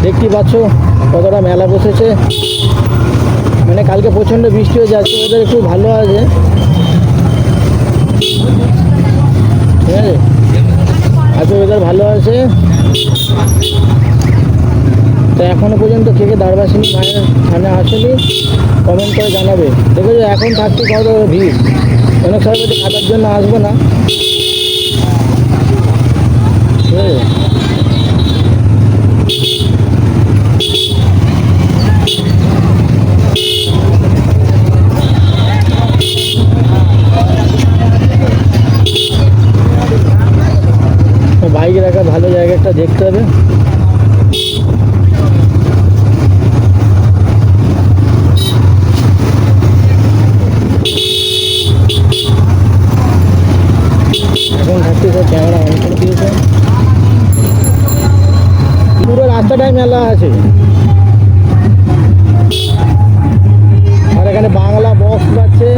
দেখতেই পাচ্ছ কতটা মেলা বসেছে। মানে কালকে প্রচণ্ড বৃষ্টি হয়ে যাচ্ছে, ওদের একটু ভালো আছে, ঠিক আছে, আজকে ওয়েদার ভালো আছে। তো এখনও পর্যন্ত কে কে দ্বারবাসিনী মায়ের থানে আসেনি কমেন্ট করে জানাবে। দেখো এখন থাকতে কত ভিড়, অনেক সময় বলছে খাতার জন্য আসবো না, ঠিক আছে। বাইকে রাখা ভালো জায়গা একটা দেখতে হবে। এখন থাকতে সব ক্যামেরা অন করে দিয়েছে, পুরো রাস্তাটায় মেলা আছে। আর এখানে বাংলা বক্স বাজছে।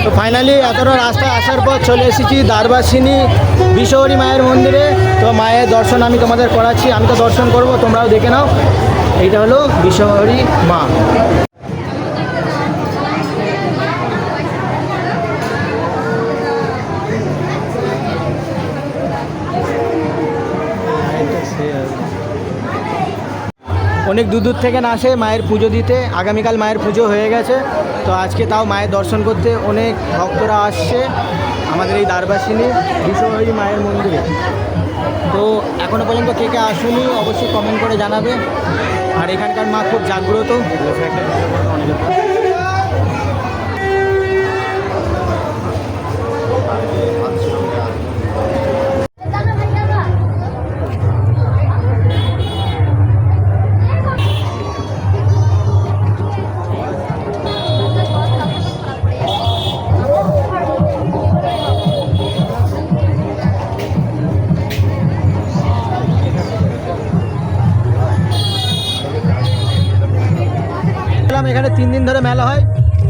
তো ফাইনালি এতটা রাস্তায় আসার পর চলে এসেছি দ্বারবাসিনী বিশ্বহরি মায়ের মন্দিরে। তো মায়ের দর্শন আমি তোমাদের করাচ্ছি, আমি তো দর্শন করব, তোমরাও দেখে নাও। এইটা হলো বিশ্বহরি মা। অনেক দূর দূর থেকে না আসে মায়ের পুজো দিতে। আগামীকাল মায়ের পুজো হয়ে গেছে, তো আজকে তাও মায়ের দর্শন করতে অনেক ভক্তরা আসছে আমাদের এই দ্বারবাসিনী বিশ্বহরি মায়ের মন্দিরে। তো এখনও পর্যন্ত কে কে আসুনি অবশ্যই কমেন্ট করে জানাবে। আর এখানকার মা খুব জাগ্রত। এখানে 3 দিন ধরে মেলা হয়,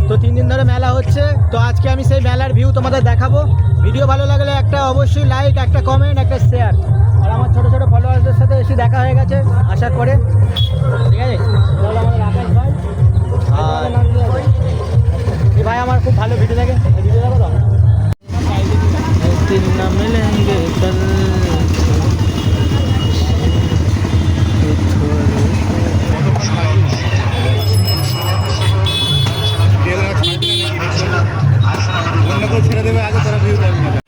তো 3 দিন ধরে মেলা হচ্ছে। তো আজকে আমি সেই মেলার ভিউ তোমাদের দেখাবো। ভিডিও ভালো লাগলে একটা অবশ্যই লাইক, একটা কমেন্ট, একটা শেয়ার। আর আমার ছোটো ছোটো ফলোয়ারদের সাথে এসে দেখা হয়ে গেছে আসার পরে, ঠিক আছে। আমাদের আকাশ ভাই, এই ভাই আমার খুব ভালো ভিডিও দেখে, ভিডিও দেখো তো। ছেড়ে দেবে আগে তারা ভিউ দেবে।